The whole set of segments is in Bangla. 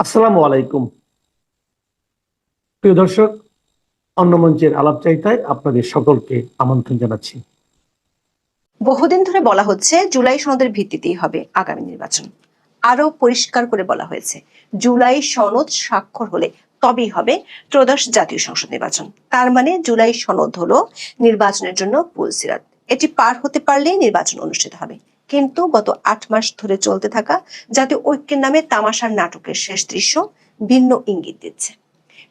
আসসালামু আলাইকুম। প্রিয় দর্শক, অন্য মঞ্চের আলাপচারিতায় আপনাদের সকলকে আমন্ত্রণ জানাচ্ছি। বহুদিন ধরে বলা হচ্ছে জুলাই সনদের ভিত্তিতেই হবে আগামী নির্বাচন। আরো পরিষ্কার করে বলা হয়েছে জুলাই সনদ স্বাক্ষর হলে তবেই হবে ত্রয়োদশ জাতীয় সংসদ নির্বাচন। তার মানে জুলাই সনদ হলো নির্বাচনের জন্য পুলসিরাত। এটি পার হতে পারলেই নির্বাচন অনুষ্ঠিত হবে। কিন্তু গত 8 মাস ধরে চলতে থাকা জাতীয় ঐক্যের নামে তামাশার নাটকের শেষ দৃশ্য ভিন্ন ইঙ্গিত দিচ্ছে।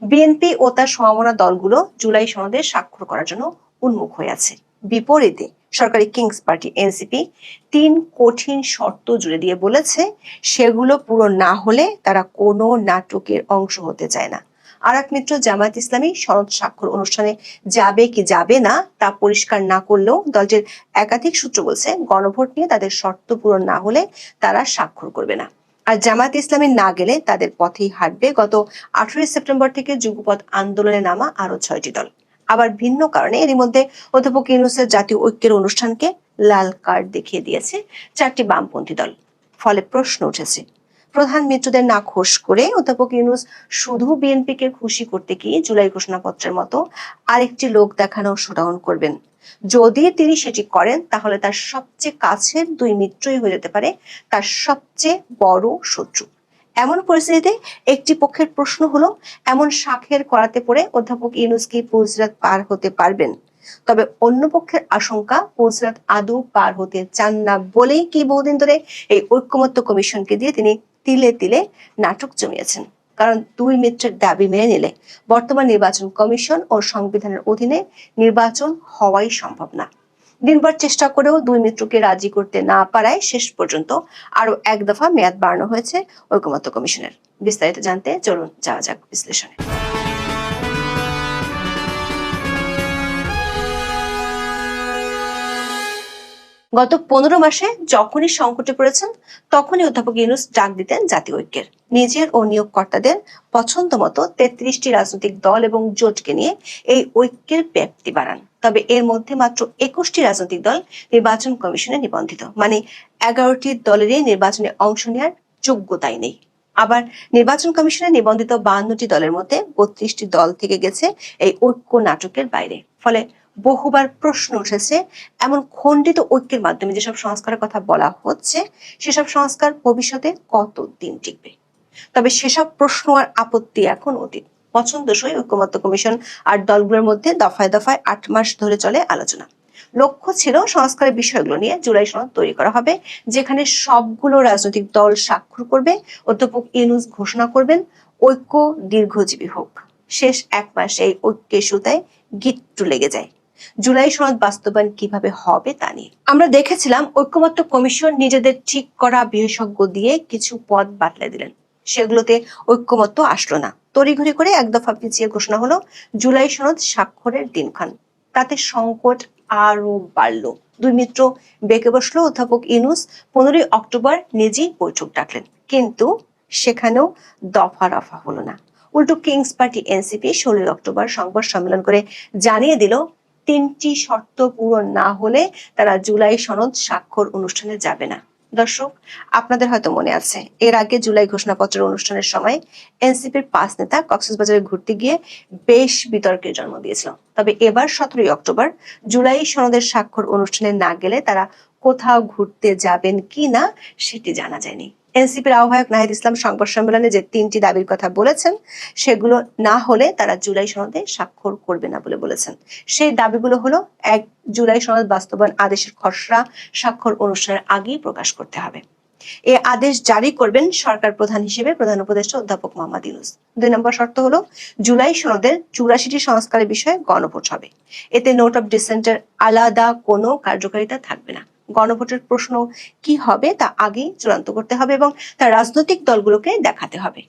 বিএনপি ও তার সমমনা দলগুলো জুলাই সনদে স্বাক্ষর করার জন্য উন্মুখ হয়ে আছে। বিপরীতে সরকারি কিংস পার্টি এনসিপি 3 কঠিন শর্ত জুড়ে দিয়ে বলেছে সেগুলো পূরণ না হলে তারা কোনো নাটকের অংশ হতে চায় না। আর এক মিত্র জামায়াত ইসলামী সনদ স্বাক্ষর অনুষ্ঠানে যাবে কি যাবে না তা পরিষ্কার না করলেও দলটির একাধিক সূত্র বলছে গণভোট নিয়ে তাদের শর্ত পূরণ না হলে তারা স্বাক্ষর করবে না। আর জামায়াত ইসলামী না গেলে তাদের পথেই হাঁটবে গত 18 সেপ্টেম্বর থেকে যুগপৎ আন্দোলনে নামা আরো 6টি দল। আবার ভিন্ন কারণে এরই মধ্যে অধ্যাপক ইউনূসের জাতীয় ঐক্যের অনুষ্ঠানকে লাল কার্ড দেখিয়ে দিয়েছে 4টি বামপন্থী দল। ফলে প্রশ্ন উঠেছে, প্রধান মিত্রদের নাখোশ করে অধ্যাপক ইউনূস শুধু বিএনপিকে খুশি করতে কি জুলাই ঘোষণাপত্রের মতো আরেকটি লোক দেখানো শোডাউন করবেন? যদি তিনি সেটি করেন তাহলে তার সবচেয়ে কাছের 2 মিত্রই হয়ে যেতে পারে তার সবচেয়ে বড় শত্রু। এমন পরিস্থিতিতে একটি পক্ষের প্রশ্ন হলো, এমন শাখের করাতে পড়ে অধ্যাপক ইউনূস কি পুলসিরাত পার হতে পারবেন? তবে অন্য পক্ষের আশঙ্কা পুলসিরাত আদৌ পার হতে চান না বলেই কি বহুদিন ধরে এই ঐকমত্য কমিশনকে দিয়ে তিনি তিলে তিলে নাটক জমিয়েছেন। কারণ 2 মিত্রের দাবি মেনে নিলে বর্তমান নির্বাচন কমিশন ও সংবিধানের অধীনে নির্বাচন হওয়াই সম্ভব না। দিনভর চেষ্টা করেও 2 মিত্রকে রাজি করতে না পারায় শেষ পর্যন্ত আরো 1 দফা মেয়াদ বাড়ানো হয়েছে ঐকমত্য কমিশনের। বিস্তারিত জানতে চলুন যাওয়া যাক বিশ্লেষণে। গত 15 মাসে যখনই সংকটে পড়েছেন তখনই অধ্যাপক ইউনূস ডাক দিতেন জাতীয় ঐক্যের। নিজের ও নিয়োগকর্তাদের পছন্দ মতো 33টি রাজনৈতিক দল এবং জোটকে নিয়ে এই ঐক্যের ব্যাপ্তি বাড়ান। তবে এর মধ্যে মাত্র 21টি রাজনৈতিক দল নির্বাচন কমিশনে নিবন্ধিত, মানে 11টি দলেরই নির্বাচনে অংশ নেওয়ার যোগ্যতাই নেই। আবার নির্বাচন কমিশনে নিবন্ধিত 52টি দলের মধ্যে 32টি দল থেকে গেছে এই ঐক্য নাটকের বাইরে। ফলে বহুবার প্রশ্ন উঠেছে, এমন খণ্ডিত ঐক্যের মাধ্যমে যেসব সংস্কারের কথা বলা হচ্ছে সেসব সংস্কার ভবিষ্যতে কতদিন টিকবে? তবে সেসব প্রশ্ন আর আপত্তি এখন অতীত। পছন্দসই ঐকমত্য কমিশন আর দলগুলোর মধ্যে দফায় দফায় 8 মাস ধরে চলে আলোচনা। লক্ষ্য ছিল সংস্কারের বিষয়গুলো নিয়ে জুলাই সনদ তৈরি করা হবে, যেখানে সবগুলো রাজনৈতিক দল স্বাক্ষর করবে, অধ্যাপক ইউনূস ঘোষণা করবেন ঐক্য দীর্ঘজীবী হোক। শেষ 1 মাসে এই ঐক্যের সুতায় গিট্টু লেগে যায়। জুলাই সনদ বাস্তবায়ন কিভাবে হবে তা নিয়ে আমরা দেখেছিলাম ঐকমত্য কমিশন নিজেদের ঠিক করা বিশেষজ্ঞ দিয়ে কিছু পদ বাতলে দিলেন। সেগুলোতে ঐকমত্য আসলো না। তড়িঘড়ি করে 1 দফা পিছিয়ে ঘোষণা হলো জুলাই সনদ স্বাক্ষরের দিনক্ষণ। তাতে সংকট আরো বাড়লো। 2 মিত্র বেঁকে বসলো। অধ্যাপক ইউনূস 15 অক্টোবর নিজেই বৈঠক ডাকলেন, কিন্তু সেখানেও দফা রফা হলো না। উল্টো কিংস পার্টি এনসিপি 16 অক্টোবর সংবাদ সম্মেলন করে জানিয়ে দিল 3টি শর্ত পূরণ না হলে তারা জুলাই সনদ স্বাক্ষর অনুষ্ঠানে যাবে না। দর্শক, আপনাদের হয়তো মনে আছে এর আগে জুলাই ঘোষণাপত্রের অনুষ্ঠানের সময় এনসিপির 5 নেতা কক্সবাজারে ঘুরতে গিয়ে বেশ বিতর্কের জন্ম দিয়েছিল। তবে এবার 17 অক্টোবর জুলাই সনদের স্বাক্ষর অনুষ্ঠানে না গেলে তারা কোথাও ঘুরতে যাবেন কি না সেটি জানা যায়নি। এনসিপির আহ্বায়ক নাহিদ ইসলাম সংবাদ সম্মেলনে যে 3টি দাবির কথা বলেছেন সেগুলো না হলে তারা জুলাই সনদে স্বাক্ষর করবে না বলে বলেছেন। সেই দাবিগুলো হলো, 1 জুলাই সনদ বাস্তবায়ন আদেশের খসড়া স্বাক্ষর অনুষ্ঠানের আগেই প্রকাশ করতে হবে। এই আদেশ জারি করবেন সরকার প্রধান হিসেবে প্রধান উপদেষ্টা অধ্যাপক মোহাম্মদ ইউনূস। 2 নম্বর শর্ত হলো, জুলাই সনদের 84টি সংস্কারের বিষয়ে গণভোট হবে। এতে নোট অফ ডিসেন্টের আলাদা কোনো কার্যকারিতা থাকবে না। গণভোটের প্রশ্ন কি হবে তা আগেই চূড়ান্ত করতে হবে এবং তা রাজনৈতিক দলগুলোকে দেখাতে হবে।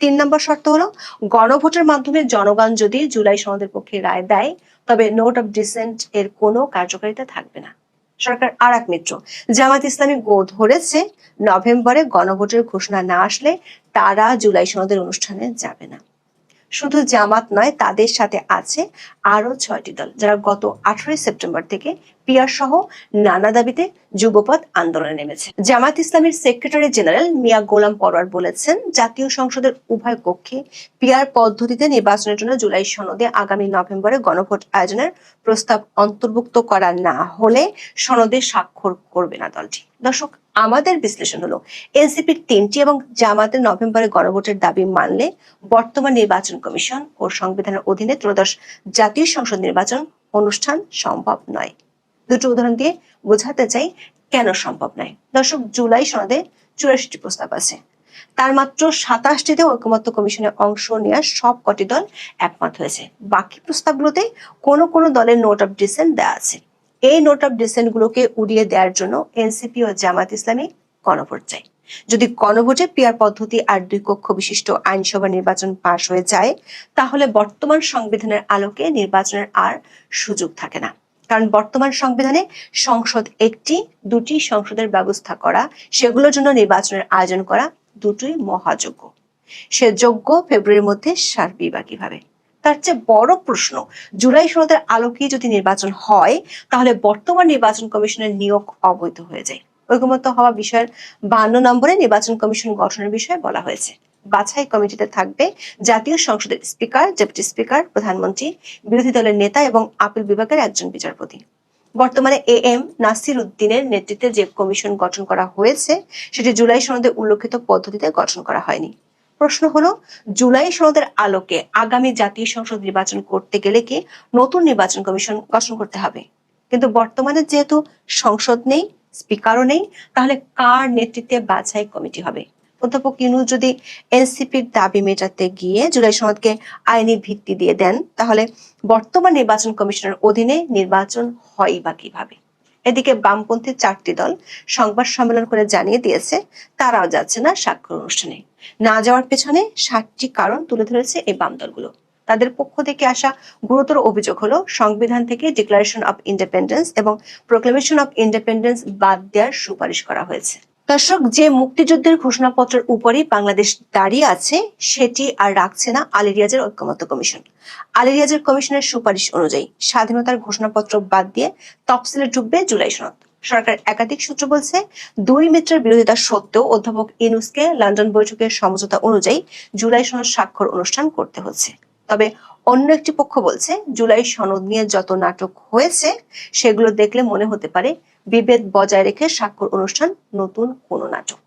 3 নম্বর শর্ত হলো, গণভোটের মাধ্যমে জনগণ যদি জুলাই সনদের পক্ষে রায় দেয় তবে নোট অফ ডিসেন্ট এর কোনো কার্যকারিতা থাকবে না। সরকার আর এক মিত্র জামায়াত ইসলামী গো ধরেছে, নভেম্বরে গণভোটের ঘোষণা না আসলে তারা জুলাই সনদের অনুষ্ঠানে যাবে না। শুধু জামাত নয়, তাদের সাথে আছে আরো 6টি দল, যারা গত 18 সেপ্টেম্বর থেকে পিআর সহ নানা দাবিতে যুবপৎ আন্দোলনে নেমেছে। জামাত ইসলামের সেক্রেটারি জেনারেল মিয়া গোলাম পরোয়ার বলেছেন, জাতীয় সংসদের উভয় কক্ষে পিআর পদ্ধতিতে নির্বাচনের জন্য জুলাই সনদে আগামী নভেম্বরে গণভোট আয়োজনের প্রস্তাব অন্তর্ভুক্ত করা না হলে সনদে স্বাক্ষর করবে না দলটি। দর্শক, আমাদের বিশ্লেষণ হলো, এনসিপির 3টি এবং জামাতের নভেম্বরে গণভোটের দাবি মানলে বর্তমান নির্বাচন কমিশন ও সংবিধানের অধীনে ত্রয়োদশ জাতীয় সংসদ নির্বাচন অনুষ্ঠান সম্ভব নয়। দুটো উদাহরণ দিয়ে বোঝাতে চাই কেন সম্ভব নয়। দর্শক, জুলাই সনদে 84টি প্রস্তাব আছে, তার মাত্র 27টিতে ঐকমত্য কমিশনের অংশ নেওয়া সব কটি দল একমত হয়েছে। বাকি প্রস্তাবগুলোতে কোনো দলের নোট অফ ডিসেন্ট দেওয়া আছে। এই নোট অফ ডিসেন্ট গুলোকে উড়িয়ে দেওয়ার জন্য এনসিপি ও জামাত ইসলামী গণভোট চাই। যদি গণভোটে পিআর পদ্ধতি আর 2 কক্ষ বিশিষ্ট আইনসভা নির্বাচন পাশ হয়ে যায়, তাহলে বর্তমান সংবিধানের আলোকে নির্বাচনের আর সুযোগ থাকে না। কারণ বর্তমান সংবিধানে সংসদ 1টি, 2টি সংসদের ব্যবস্থা করা, সেগুলোর জন্য নির্বাচনের আয়োজন করা দুটোই মহাযোগ্য। সে যোগ্য ফেব্রুয়ারির মধ্যে সারবি বা কিভাবে? তার চেয়ে বড় প্রশ্ন, জুলাই সনদের আলোকে যদি নির্বাচন হয়, তাহলে বর্তমান নির্বাচন কমিশনের নিয়োগ অবৈধ হয়ে যায়। ঐকমত্য হওয়া বিষয়ের 52 নম্বরে নির্বাচন কমিশন গঠনের বিষয়ে বলা হয়েছে। বাছাই কমিটিতে থাকবে জাতীয় সংসদের স্পিকার, ডেপুটি স্পিকার, প্রধানমন্ত্রী, বিরোধী দলের নেতা এবং আপিল বিভাগের একজন বিচারপতি। বর্তমানে এম নাসির উদ্দিনের নেতৃত্বে যে কমিশন গঠন করা হয়েছে, সেটি জুলাই সনদে উল্লেখিত পদ্ধতিতে গঠন করা হয়নি। প্রশ্ন হলো, জুলাই সনদের আলোকে আগামী জাতীয় সংসদ নির্বাচন করতে গেলে কি নতুন নির্বাচন কমিশন গঠন করতে হবে? কিন্তু বর্তমানে যেহেতু সংসদ নেই, স্পিকারও নেই, তাহলে কার নেতৃত্বে বাছাই কমিটি হবে? অধ্যাপক ইউনূস যদি এনসিপির দাবি মেটাতে গিয়ে জুলাই সনদকে আইনি ভিত্তি দিয়ে দেন, তাহলে বর্তমান নির্বাচন কমিশনের অধীনে নির্বাচন হয় বা কিভাবে? এদিকে বামপন্থী 4টি দল সংবাদ সম্মেলন করে জানিয়ে দিয়েছে তারাও যাচ্ছে না স্বাক্ষর অনুষ্ঠানে। না যাওয়ার পেছনে 7টি কারণ তুলে ধরেছে এই বাম দলগুলো। তাদের পক্ষ থেকে আসা গুরুতর অভিযোগ হলো, সংবিধান থেকে ডিক্লারেশন অফ ইন্ডিপেন্ডেন্স এবং প্রোক্লেমেশন অফ ইন্ডিপেন্ডেন্স বাদ দেওয়ার সুপারিশ করা হয়েছে। দর্শক, যে মুক্তিযুদ্ধের ঘোষণাপত্রের উপরেই বাংলাদেশ দাঁড়িয়ে আছে, সেটি আর রাখছে না আলী রিয়াজের ঐকমত্য কমিশন। আলী রিয়াজের কমিশনের সুপারিশ অনুযায়ী স্বাধীনতার ঘোষণাপত্র বাদ দিয়ে তফসিলে ঢুকবে জুলাই সনদ। সরকার একাধিক সূত্র বলছে, 2 মিত্রের বিরোধিতা সত্ত্বেও অধ্যাপক ইউনূসকে লন্ডন বৈঠকের সমঝোতা অনুযায়ী জুলাই সনদ স্বাক্ষর অনুষ্ঠান করতে হচ্ছে। তবে অন্য একটি পক্ষ বলছে, জুলাই সনদ নিয়ে যত নাটক হয়েছে, সেগুলো দেখলে মনে হতে পারে বিভেদ বজায় রেখে স্বাক্ষর অনুষ্ঠান নতুন কোনো নাটক।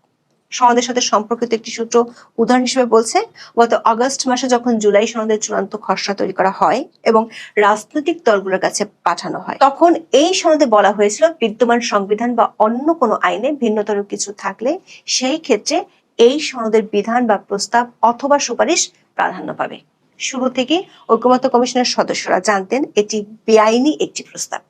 সনদের সাথে সম্পর্কিত একটি সূত্র উদাহরণ হিসেবে বলছে, গত আগস্ট মাসে যখন জুলাই সনদের চূড়ান্ত খসড়া তৈরি করা হয় এবং রাজনৈতিক দলগুলোর কাছে পাঠানো হয়, তখন এই সনদে বলা হয়েছিল, বিদ্যমান সংবিধান বা অন্য কোনো আইনে ভিন্নতর কিছু থাকলে সেই ক্ষেত্রে এই সনদের বিধান বা প্রস্তাব অথবা সুপারিশ প্রাধান্য পাবে। শুরু থেকে ঐকমত্য কমিশনের সদস্যরা জানতেন এটি বেআইনি একটি প্রস্তাব।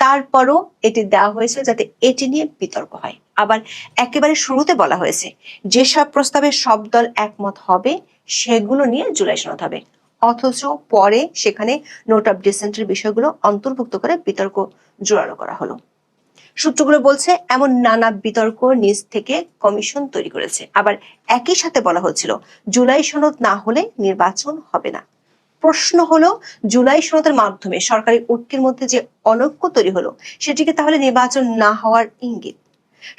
তারপরও এটি দেওয়া হয়েছিল যাতে এটি নিয়ে বিতর্ক হয়। আবার একেবারে শুরুতে বলা হয়েছে, যেসব প্রস্তাবে সব দল একমত হবে সেগুলো নিয়ে জুলাই সনদ হবে। অথচ পরে সেখানে নোট অফ ডিসেন্টের বিষয়গুলো অন্তর্ভুক্ত করে বিতর্ক জোরালো করা হলো। সূত্রগুলো বলছে, এমন নানা বিতর্ক নিজ থেকে কমিশন তৈরি করেছে। আবার একই সাথে বলা হচ্ছিল, জুলাই সনদ না হলে নির্বাচন হবে না। প্রশ্ন হলো, জুলাই সনদের মাধ্যমে সরকারি ঐক্যের মধ্যে যে অনৈক্য তৈরি হলো, সেটিকে তাহলে নির্বাচন না হওয়ার ইঙ্গিত?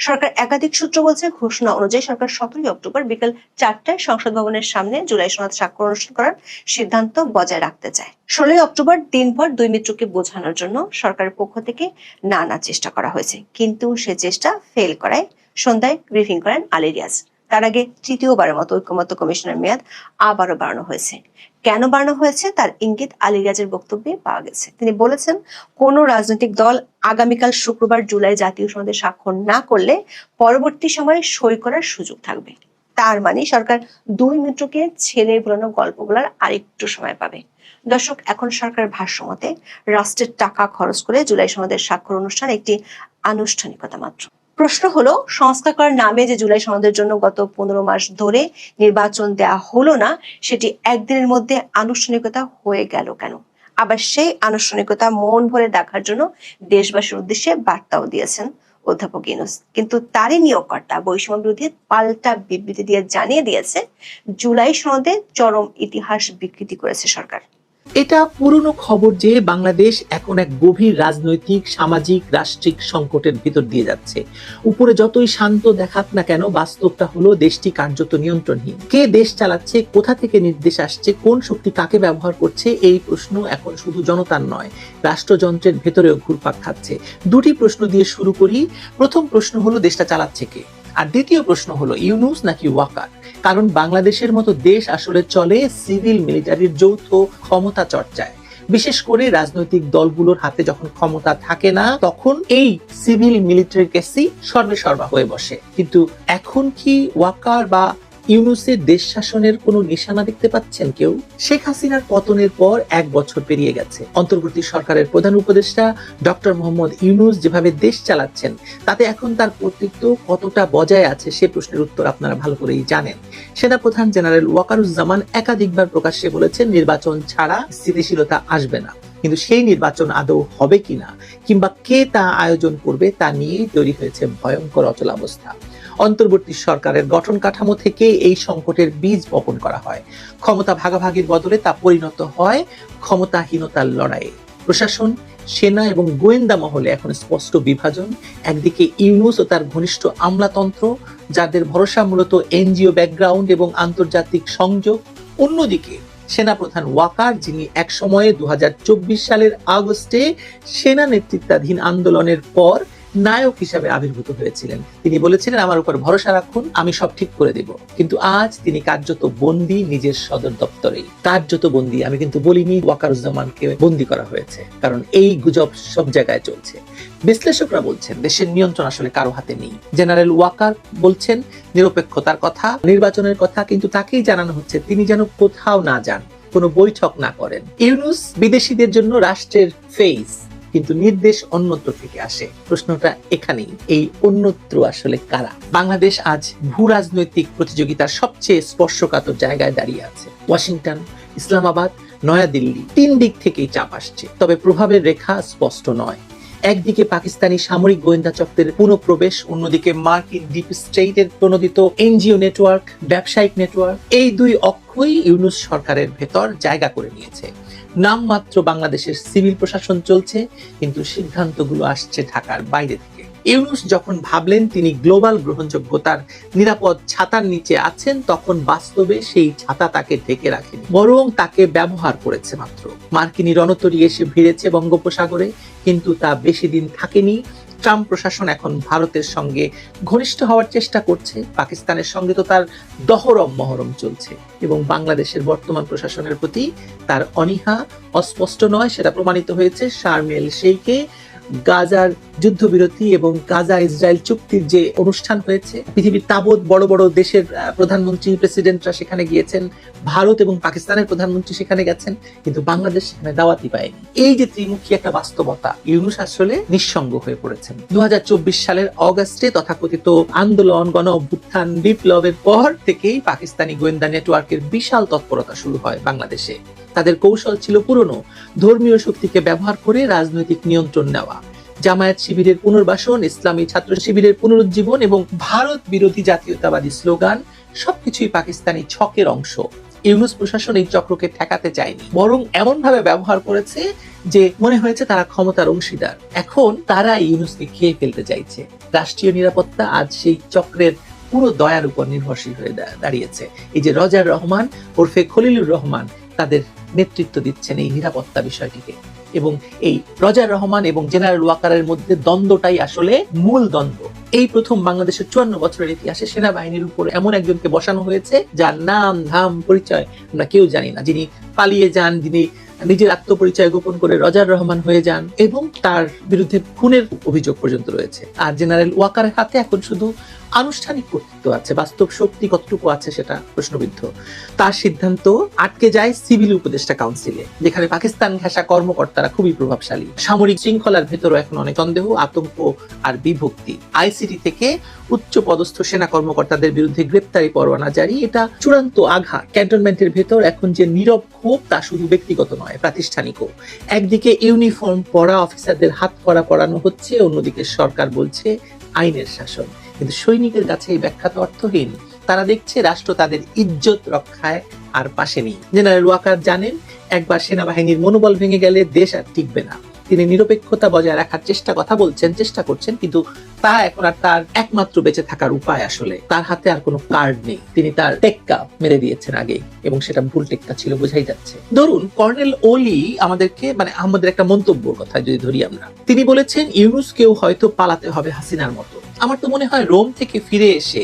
সরকার একাধিক সূত্র বলছে, ঘোষণা অনুযায়ী সরকার 17 অক্টোবর বিকেল 4টায় সংসদ ভবনের সামনে জুলাই সনদ স্বাক্ষর অনুষ্ঠান করার সিদ্ধান্ত বজায় রাখতে চায়। 16 অক্টোবর দিনভর 2 মিত্রকে বোঝানোর জন্য সরকারের পক্ষ থেকে নানা চেষ্টা করা হয়েছে, কিন্তু সে চেষ্টা ফেল করায় সন্ধ্যায় ব্রিফিং করেন আলী রিয়াজ। তার আগে তৃতীয়বারের মতো ঐকমত্য কমিশনের মেয়াদ আবারও বাড়ানো হয়েছে। কেন বাড়ানো হয়েছে তার ইঙ্গিত আলী রিয়াজের বক্তব্যে পাওয়া গেছে। তিনি বলেছেন, কোন রাজনৈতিক দল আগামীকাল শুক্রবার জুলাই জাতীয় সনদে স্বাক্ষর না করলে পরবর্তী সময়ে সই করার সুযোগ থাকবে। তার মানে সরকার 2 মিত্রকে ছেলে ভুলানো গল্প বলার আরেকটু সময় পাবে। দর্শক, এখন সরকারের ভাষ্য মতে রাষ্ট্রের টাকা খরচ করে জুলাই সনদের স্বাক্ষর অনুষ্ঠান একটি আনুষ্ঠানিকতা মাত্র। প্রশ্ন হলো, সংস্কার করার নামে যে জুলাই সনদের জন্য গত 15 মাস ধরে নির্বাচন দেয়া হলো না, সেটি একদিনের মধ্যে আনুষ্ঠানিকতা হয়ে গেল কেন? আবার সেই আনুষ্ঠানিকতা মন ভরে দেখার জন্য দেশবাসীর উদ্দেশ্যে বার্তাও দিয়েছেন অধ্যাপক ইউনূস। কিন্তু তারই নিয়োগকর্তা বৈষম্য বিরোধী পাল্টা বিবৃতি দিয়ে জানিয়ে দিয়েছে, জুলাই সনদে চরম ইতিহাস বিকৃতি করেছে সরকার। এটা পুরনো খবর যে বাংলাদেশ এখন এক গভীর রাজনৈতিক, সামাজিক, রাষ্ট্রিক সংকটের ভিতর দিয়ে যাচ্ছে। উপরে যতই শান্ত দেখাক না কেন, বাস্তবটা হলো দেশটি কার্যত নিয়ন্ত্রণহীন। কে দেশ চালাচ্ছে, কোথা থেকে নির্দেশ আসছে, কোন শক্তি কাকে ব্যবহার করছে, এই প্রশ্ন এখন শুধু জনতার নয়, রাষ্ট্রযন্ত্রের ভেতরেও ঘুরপাক খাচ্ছে। দুটি প্রশ্ন দিয়ে শুরু করি। প্রথম প্রশ্ন হলো দেশটা চালাচ্ছে কে, আর দ্বিতীয় প্রশ্ন হলো ইউনূস নাকি ওয়াকার। কারণ বাংলাদেশের মতো দেশ আসলে চলে সিভিল মিলিটারির যৌথ ক্ষমতা চর্চায়। বিশেষ করে রাজনৈতিক দলগুলোর হাতে যখন ক্ষমতা থাকে না, তখন এই সিভিল মিলিটারি কেসই সর্বেসর্বা হয়ে বসে। কিন্তু এখন কি ওয়াকার বা ইউনূসের দেশ শাসনের কোনো নিশানা দেখতে পাচ্ছেন কেউ? শেখ হাসিনার পতনের পর 1 বছর পেরিয়ে গেছে। অন্তর্বর্তী সরকারের প্রধান উপদেষ্টা ডক্টর মোহাম্মদ ইউনূস যেভাবে দেশ চালাচ্ছেন, তাতে এখন তার কর্তৃত্ব কতটা বজায় আছে সে প্রশ্নের উত্তর আপনারা ভালো করেই জানেন। সেনাপ্রধান জেনারেল ওয়াকারুজ্জামান একাধিকবার প্রকাশ্যে বলেছেন নির্বাচন ছাড়া স্থিতিশীলতা আসবে না। কিন্তু সেই নির্বাচন আদৌ হবে কিনা, কিংবা কে তা আয়োজন করবে, তা নিয়েই তৈরি হয়েছে ভয়ঙ্কর অচলাবস্থা। অন্তর্বর্তী সরকারের গঠন কাঠামো থেকে এই সংকটের বীজ বপন করা হয়। ক্ষমতা ভাগাভাগির বদলে তা পরিণত হয় ক্ষমতাহীনতার লড়াইয়ে। প্রশাসন, সেনা এবং গোয়েন্দা মহলে এখন স্পষ্ট বিভাজন। একদিকে ইউনূস ও তার ঘনিষ্ঠ আমলাতন্ত্র, যাদের ভরসা মূলত এনজিও ব্যাকগ্রাউন্ড এবং আন্তর্জাতিক সংযোগ। অন্যদিকে সেনাপ্রধান ওয়াকার, যিনি এক সময়ে 2024 সালের আগস্টে সেনা নেতৃত্বাধীন আন্দোলনের পর নায়ক হিসাবে আবির্ভূত হয়েছিলেন। তিনি বলেছিলেন, আমার উপর ভরসা রাখুন, আমি সব ঠিক করে দেব। কিন্তু আজ তিনি কার্যত বন্দী নিজের সদর দপ্তরেই। কার্যত বন্দী, আমি কিন্তু বলিনি ওয়াকারুজ্জামানকে বন্দী করা হয়েছে, কারণ এই গুজব সব জায়গায় চলছে। বিশ্লেষকরা বলছেন দেশের নিয়ন্ত্রণ আসলে কারো হাতে নেই। জেনারেল ওয়াকার বলছেন নিরপেক্ষতার কথা, নির্বাচনের কথা, কিন্তু তাকেই জানানো হচ্ছে তিনি যেন কোথাও না যান, কোনো বৈঠক না করেন। ইউনূস বিদেশিদের জন্য রাষ্ট্রের ফেস, কিন্তু নির্দেশ অন্যত্র থেকে আসে। প্রশ্নটা এখানেই, এই অন্যত্র আসলে কারা? বাংলাদেশ আজ ভূ রাজনৈতিক প্রতিযোগিতার সবচেয়ে স্পর্শকাতর জায়গায় দাঁড়িয়ে আছে। ওয়াশিংটন, ইসলামাবাদ, নয়াদিল্লি, 3 দিক থেকেই চাপ আসছে, তবে প্রভাবের রেখা স্পষ্ট নয়। একদিকে পাকিস্তানি সামরিক গোয়েন্দা চক্রের পুনঃপ্রবেশ, অন্যদিকে মার্কিন ডিপ স্টেটের প্রণোদিত এনজিও নেটওয়ার্ক, ব্যবসায়িক নেটওয়ার্ক। এই দুই অক্ষই ইউনূস সরকারের ভেতর জায়গা করে নিয়েছে। নামমাত্র বাংলাদেশের সিভিল প্রশাসন চলছে, কিন্তু সিদ্ধান্তগুলো আসছে ঢাকার বাইরে থেকে। ইউনূস যখন ভাবলেন তিনি গ্লোবাল গ্রহণযোগ্যতার নিরাপদ ছাতার নিচে আছেন, তখন বাস্তবে সেই ছাতা তাকে ঢেকে রাখেনি, বরং তাকে ব্যবহার করেছে মাত্র। মার্কিনী রণতরী এসে ভিড়েছে বঙ্গোপসাগরে, কিন্তু তা বেশি দিন থাকেনি। ট্রাম্প প্রশাসন এখন ভারতের সঙ্গে ঘনিষ্ঠ হওয়ার চেষ্টা করছে, পাকিস্তানের সঙ্গে তো তার দহরম মহরম চলছে, এবং বাংলাদেশের বর্তমান প্রশাসনের প্রতি তার অনীহা অস্পষ্ট নয়। সেটা প্রমাণিত হয়েছে শারম এল শেইখে গাজার যুদ্ধবিরতি এবং গাজা ইসরায়েল চুক্তির যে অনুষ্ঠান হয়েছে। পৃথিবীর তাবৎ বড় বড় দেশের প্রধানমন্ত্রী, প্রেসিডেন্টরা সেখানে গিয়েছেন, ভারত এবং পাকিস্তানের প্রধানমন্ত্রী সেখানে গেছেন, কিন্তু বাংলাদেশ সেখানে দাওয়াতই পায়নি। এই যে ত্রিমুখী একটা বাস্তবতা, ইউনূস আসলে নিঃসঙ্গ হয়ে পড়েছেন। 2024 সালের অগাস্টে তথাকথিত আন্দোলন, গণ অভ্যুত্থান, বিপ্লবের পর থেকেই পাকিস্তানি গোয়েন্দা নেটওয়ার্কের বিশাল তৎপরতা শুরু হয় বাংলাদেশে। তাদের কৌশল ছিল পুরনো, ধর্মীয় শক্তিকে ব্যবহার করে রাজনৈতিক নিয়ন্ত্রণ নেওয়া। জামায়াত শিবিরের পুনর্বাসন, ইসলামী ছাত্র শিবিরের পুনরুজ্জীবন এবং ভারত বিরোধী জাতীয়তাবাদী স্লোগান সবকিছুই পাকিস্তানি ছকের অংশ। ইউনূস প্রশাসন এই চক্রকে ঠেকাতে চায়নি, বরং এমন ভাবে ব্যবহার করেছে যে মনে হয়েছে তারা ক্ষমতার অংশীদার। এখন তারা ইউনূসকে খেয়ে ফেলতে চাইছে। রাষ্ট্রীয় নিরাপত্তা আজ সেই চক্রের পুরো দয়ার উপর নির্ভরশীল হয়ে দাঁড়িয়েছে। এই যে রজার রহমান ওরফে খলিলুর রহমান তাদের নেতৃত্ব দিচ্ছেন এই নিরাপত্তা বিষয়টিকে, এবং এই রজার রহমান এবং জেনারেল ওয়াকারের মধ্যে দ্বন্দ্বটাই আসলে মূল দ্বন্দ্ব। এই প্রথম বাংলাদেশের 54 বছরের ইতিহাসে সেনাবাহিনীর উপর এমন একজনকে বসানো হয়েছে যার নাম, ধাম, পরিচয় আমরা কেউ জানি না, যিনি পালিয়ে যান, যিনি নিজের আত্মপরিচয় গোপন করে রজার রহমান হয়ে যান, এবং তার বিরুদ্ধে খুনের অভিযোগ পর্যন্ত রয়েছে। আর জেনারেল ওয়াকারের হাতে এখন শুধু আনুষ্ঠানিক কর্তৃত্ব আছে, বাস্তব শক্তি কতটুকু আছে সেটা প্রশ্নবিদ্ধ। তার সিদ্ধান্ত আটকে যায় সিভিল উপদেষ্টা কাউন্সিলে, যেখানে পাকিস্তান ঘেঁষা কর্মকর্তারা খুবই প্রভাবশালী। সামরিক শৃঙ্খলার ভেতরও এখন অনেক সন্দেহ, আতঙ্ক আর বিভক্তি। আইসিটি থেকে উচ্চ পদস্থ সেনা কর্মকর্তাদের বিরুদ্ধে গ্রেপ্তারি পরোয়ানা জারি, এটা চূড়ান্ত আঘাত। ক্যান্টনমেন্টের ভেতর এখন যে নীরব ক্ষোভ তা শুধু ব্যক্তিগত নয়, প্রাতিষ্ঠানিকও। একদিকে ইউনিফর্ম পরা অফিসারদের হাত করা পরানো হচ্ছে, অন্যদিকে সরকার বলছে আইনের শাসন। কিন্তু সৈনিকের কাছে এই ব্যাখ্যা তো অর্থহীন। তারা দেখছে রাষ্ট্র তাদের ইজ্জত রক্ষায় আর পাশে নেই। জেনারেল ওয়াকার জানেন, একবার সেনাবাহিনীর মনোবল ভেঙে গেলে দেশ আর টিকবে না। তিনি নিরপেক্ষতা বজায় রাখার চেষ্টা করছেন, কিন্তু তা এখন আর তার একমাত্র বেঁচে থাকার উপায়। আসলে তার হাতে আর কোনো কার্ড নেই। তিনি তার টেক্কা মেরে দিয়েছেন আগেই, এবং সেটা ভুল টেক্কা ছিল, বোঝাই যাচ্ছে। ধরুন কর্নেল ওলি আমাদের একটা মন্তব্যের কথা যদি ধরি আমরা, তিনি বলেছেন ইউনূসকেও হয়তো পালাতে হবে হাসিনার মতো। আমার তো মনে হয় রোম থেকে ফিরে এসে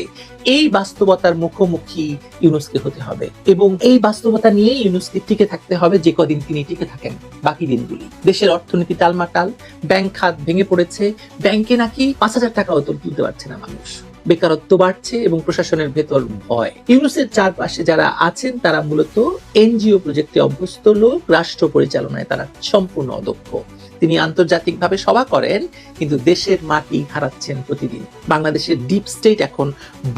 এই বাস্তবতার মুখোমুখি ইউনূসকে হতে হবে, এবং এই বাস্তবতা নিয়ে ইউনূসকে টিকে থাকতে হবে যে কদিন তিনি টিকে থাকেন বাকি দিনগুলি। দেশের অর্থনীতি টালমাটাল, ব্যাংক খাত ভেঙে পড়েছে, ব্যাংকে নাকি 5,000 টাকাও তো তুলতে পারছে না মানুষ। বেকারত্ব বাড়ছে এবং প্রশাসনের ভেতর ভয়। ইউনূসের চারপাশে যারা আছেন তারা মূলত এনজিও প্রজেক্টে অভ্যস্ত লোক, রাষ্ট্র পরিচালনায় তারা সম্পূর্ণ অদক্ষ। তিনি আন্তর্জাতিকভাবে সভা করেন, কিন্তু দেশের মাটি হারাচ্ছেন প্রতিদিন। বাংলাদেশের ডিপ স্টেট এখন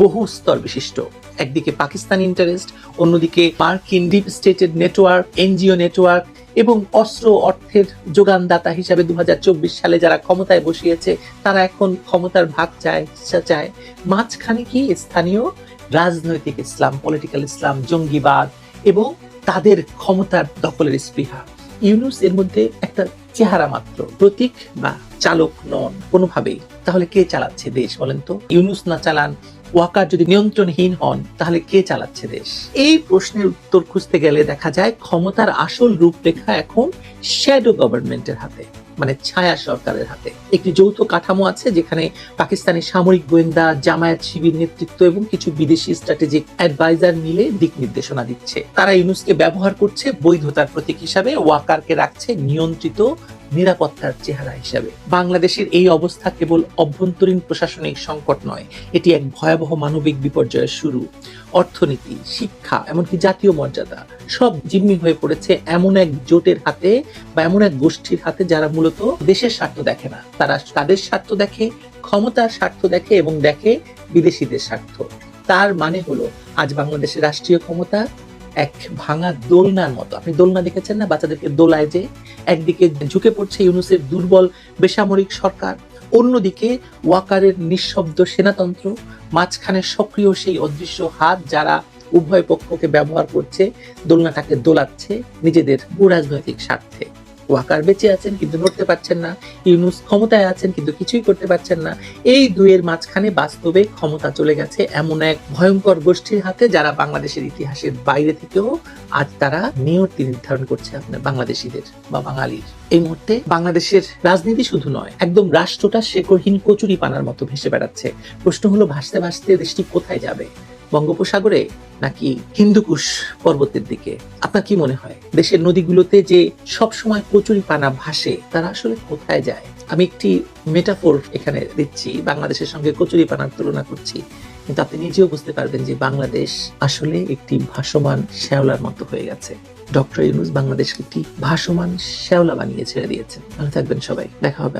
বহু স্তর বিশিষ্ট। একদিকে পাকিস্তান ইন্টারেস্ট, অন্যদিকে মার্কিন ডিপ স্টেটের নেটওয়ার্ক, এনজিও নেটওয়ার্ক, এবং অর্থের যোগানদাতা হিসাবে 2024 সালে যারা ক্ষমতায় বসিয়েছে তারা এখন ক্ষমতার ভাগ চায়। মাঝখানে কি স্থানীয় রাজনৈতিক ইসলাম, পলিটিক্যাল ইসলাম, জঙ্গিবাদ এবং তাদের ক্ষমতার দখলের স্পৃহা। ইউনূস এর মধ্যে একটা চেহারা মাত্র, প্রতীক বা চালক নন কোনোভাবেই। তাহলে কে চালাচ্ছে দেশ বলেন তো? ইউনূস না চালান, ওয়াকার যদি নিয়ন্ত্রণহীন হন, তাহলে কে চালাচ্ছে দেশ? এই প্রশ্নের উত্তর খুঁজতে গেলে দেখা যায় ক্ষমতার আসল রূপরেখা এখন শ্যাডো গভর্নমেন্টের হাতে, মানে ছায়া সরকারের হাতে। একটি যৌথ কাঠামো আছে যেখানে পাকিস্তানি সামরিক গোয়েন্দা, জামায়াত শিবির নেতৃত্ব এবং কিছু বিদেশি স্ট্র্যাটেজিক অ্যাডভাইজার মিলে দিক নির্দেশনা দিচ্ছে। তারা ইউনূসকে ব্যবহার করছে বৈধতার প্রতীক হিসাবে, ওয়াকারকে রাখছে নিয়ন্ত্রিত নিরাপত্তার চেহারা হিসাবে। বাংলাদেশের এই অবস্থা কেবল অভ্যন্তরীণ প্রশাসনিক সংকট নয়, এটি এক ভয়াবহ মানবিক বিপর্যয়ের শুরু। অর্থনীতি, শিক্ষা, এমনকি জাতীয় মর্যাদা সব জিম্মি হয়ে পড়েছে এমন এক জোটের হাতে বা এমন এক গোষ্ঠীর হাতে যারা মূলত দেশের স্বার্থ দেখে না। তারা তাদের স্বার্থ দেখে, ক্ষমতার স্বার্থ দেখে এবং দেখে বিদেশিদের স্বার্থ। তার মানে হলো আজ বাংলাদেশের রাষ্ট্রীয় ক্ষমতা এক ভাঙা দোলনার মতো। আপনি দোলনা দেখেছেন না, বাচ্চাদেরকে দোলায় যে? একদিকে ঝুঁকে পড়ছে ইউনূসের দুর্বল বেসামরিক সরকার, অন্যদিকে ওয়াকারের নিঃশব্দ সেনাতন্ত্র, মাঝখানে সক্রিয় সেই অদৃশ্য হাত যারা উভয় পক্ষকে ব্যবহার করছে, দোলনাটাকে দোলাচ্ছে নিজেদের রাজনৈতিক স্বার্থে। ওয়াকার বেঁচে আছেন কিন্তু নড়তে পারছেন না, ইউনূস ক্ষমতায় আছেন কিন্তু কিছুই করতে পারছেন না। এই দুয়ের মাঝখানে বাস্তবে ক্ষমতা চলে গেছে এমন এক ভয়ঙ্কর গোষ্ঠীর হাতে যারা বাংলাদেশের ইতিহাসের বাইরে থেকেও আজ তারা নিয়তি নির্ধারণ করছে আপনার বাংলাদেশিদের বা বাঙালির। এই মুহূর্তে বাংলাদেশের রাজনীতি শুধু নয়, একদম রাষ্ট্রটা শেকড়হীন কচুরি পানার মতো ভেসে বেড়াচ্ছে। প্রশ্ন হলো ভাসতে ভাসতে দেশটি কোথায় যাবে? বঙ্গোপসাগরে নাকি হিন্দুকুশ পর্বতের দিকে? আপনার কি মনে হয় দেশের নদীগুলোতে যে সব সময় কচুরি পানা ভাসে তারা আসলে কোথায় যায়? আমি একটি মেটাফোর এখানে দিচ্ছি, বাংলাদেশের সঙ্গে কচুরি পানার তুলনা করছি, কিন্তু আপনি নিজেও বুঝতে পারবেন যে বাংলাদেশ আসলে একটি ভাসমান শ্যাওলার মতো হয়ে গেছে। ডক্টর ইউনূস বাংলাদেশকে একটি ভাসমান শ্যাওলা বানিয়ে ছেড়ে দিয়েছেন। ভালো থাকবেন সবাই, দেখা হবে।